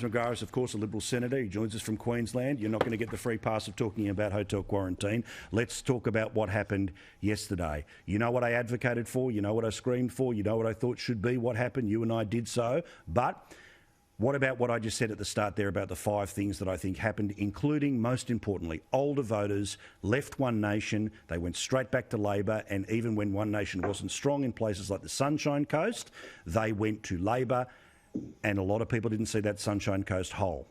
McGrath is, of course, a Liberal senator. He joins us from Queensland. You're not going to get the free pass of talking about hotel quarantine. Let's talk about what happened yesterday. You know what I advocated for. You know what I screamed for. You know what I thought should be what happened. You and I did so. But what about what I just said at the start there about the 5 things that I think happened, including, most importantly, older voters left One Nation. They went straight back to Labor, and even when One Nation wasn't strong in places like the Sunshine Coast, they went to Labor. And a lot of people didn't see that Sunshine Coast whole.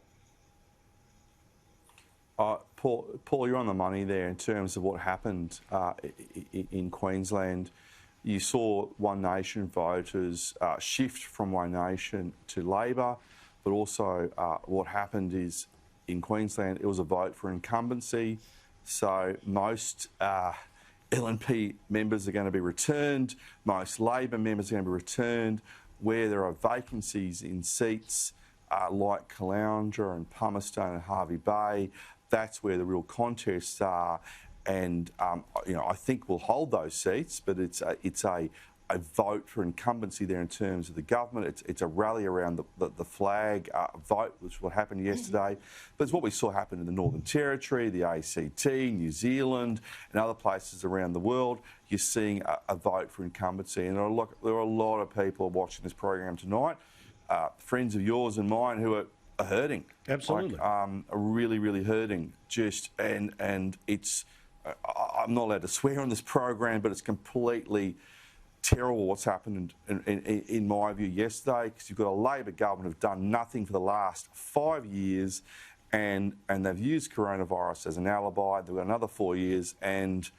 Paul, you're on the money there in terms of what happened in Queensland. You saw One Nation voters shift from One Nation to Labor, but also what happened is in Queensland it was a vote for incumbency. So most LNP members are going to be returned, most Labor members are going to be returned. Where there are vacancies in seats like Caloundra and Palmerston and Hervey Bay, that's where the real contests are. And I think we'll hold those seats, but it's a vote for incumbency there in terms of the government. It's a rally around the flag vote, which is what happened yesterday. But it's what we saw happen in the Northern Territory, the ACT, New Zealand, and other places around the world. You're seeing a vote for incumbency. And there are a lot of people watching this program tonight, friends of yours and mine, who are hurting. Absolutely. Are really, really hurting. And it's... I'm not allowed to swear on this program, but it's completely terrible what's happened in my view yesterday, because you've got a Labor government who've done nothing for the last 5 years, and they've used coronavirus as an alibi. They've got another 4 years, and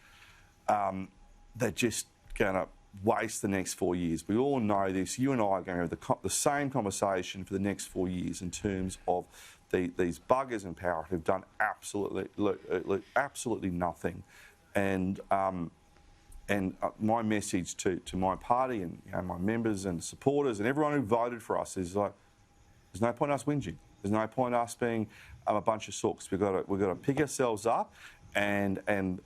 they're just going to waste the next 4 years. We all know this. You and I are going to have the same conversation for the next 4 years in terms of these buggers in power who've done absolutely nothing. And my message to my party and my members and supporters and everyone who voted for us is like, there's no point us whinging. There's no point us being a bunch of sooks. We've got to pick ourselves up, and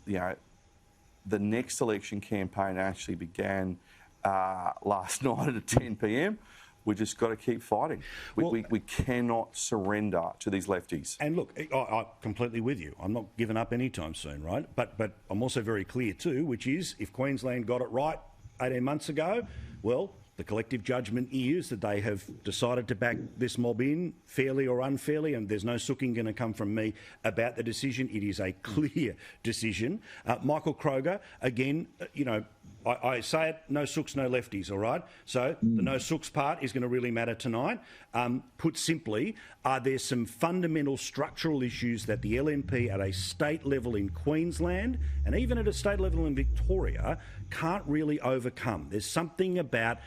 the next election campaign actually began last night at 10 p.m. We just got to keep fighting. We cannot surrender to these lefties. And look, I'm completely with you. I'm not giving up anytime soon, right? But I'm also very clear too, which is if Queensland got it right 18 months ago, well, the collective judgment is that they have decided to back this mob in, fairly or unfairly, and there's no sooking going to come from me about the decision. It is a clear decision. Michael Kroger, again, I say it, no sooks, no lefties, all right? So the no sooks part is going to really matter tonight. Put simply, are there some fundamental structural issues that the LNP at a state level in Queensland and even at a state level in Victoria can't really overcome? There's something about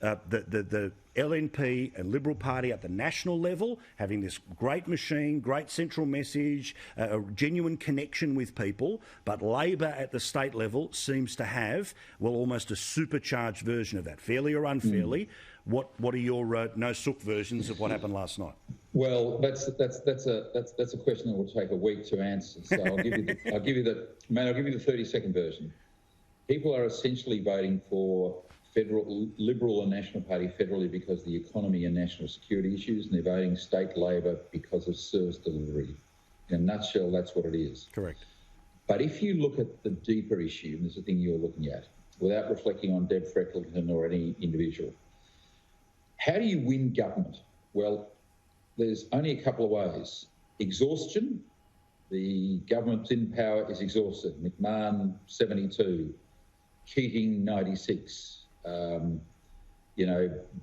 the LNP and Liberal Party at the national level having this great machine, great central message, a genuine connection with people, but Labor at the state level seems to have, well, almost a supercharged version of that, fairly or unfairly. What are your no sook versions of what happened last night? Well, that's a question that will take a week to answer. So I'll give you the 30-second version. People are essentially voting for federal Liberal and National Party federally because of the economy and national security issues, and they're voting state Labor because of service delivery. In a nutshell, that's what it is. Correct. But if you look at the deeper issue, and there's the thing you're looking at, without reflecting on Deb Freckleton or any individual, how do you win government? Well, there's only a couple of ways. Exhaustion. The government in power is exhausted. McMahon, 72. Keating, 96.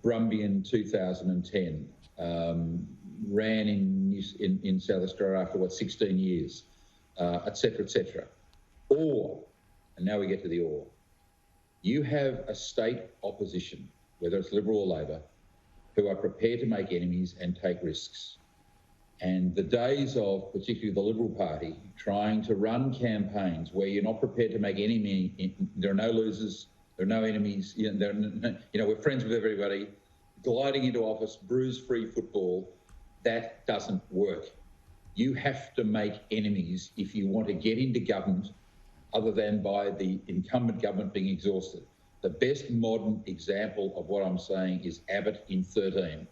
Brumbian, 2010, ran in South Australia after, 16 years, et cetera, Or, and now we get to the or, you have a state opposition, whether it's Liberal or Labor, who are prepared to make enemies and take risks. And the days of, particularly the Liberal Party, trying to run campaigns where you're not prepared to make any, there are no losers, there are no enemies, we're friends with everybody, gliding into office, bruise-free football, that doesn't work. You have to make enemies if you want to get into government, other than by the incumbent government being exhausted. The best modern example of what I'm saying is Abbott in 13.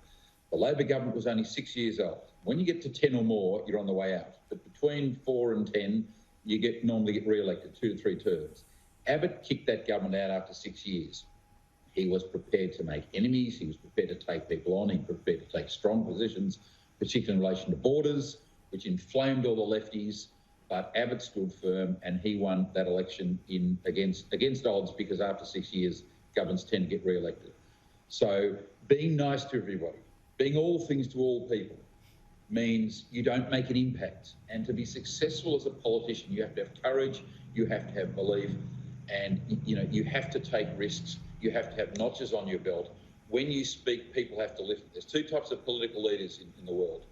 The Labor government was only 6 years old. When you get to 10 or more, you're on the way out. But between 4 and 10, you normally get re-elected 2 to 3 terms. Abbott kicked that government out after 6 years. He was prepared to make enemies. He was prepared to take people on. He was prepared to take strong positions, particularly in relation to borders, which inflamed all the lefties. But Abbott stood firm, and he won that election against odds, because after 6 years, governments tend to get re-elected. So being nice to everybody, being all things to all people, means you don't make an impact. And to be successful as a politician, you have to have courage, you have to have belief, and you have to take risks. You have to have notches on your belt. When you speak, people have to listen. There's two types of political leaders in the world.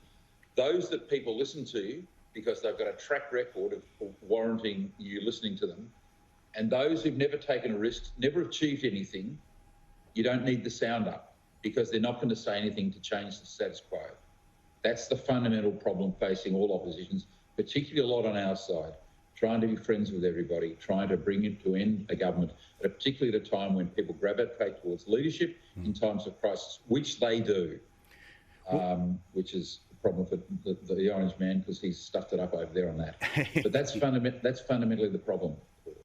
Those that people listen to because they've got a track record of warranting you listening to them, and those who've never taken a risk, never achieved anything. You don't need the sound up, because they're not going to say anything to change the status quo. That's the fundamental problem facing all oppositions, particularly a lot on our side, trying to be friends with everybody, trying to bring it to end a government, particularly at a time when people gravitate towards leadership in times of crisis, which they do, which is a problem for the orange man, because he's stuffed it up over there on that. But that's fundamentally the problem.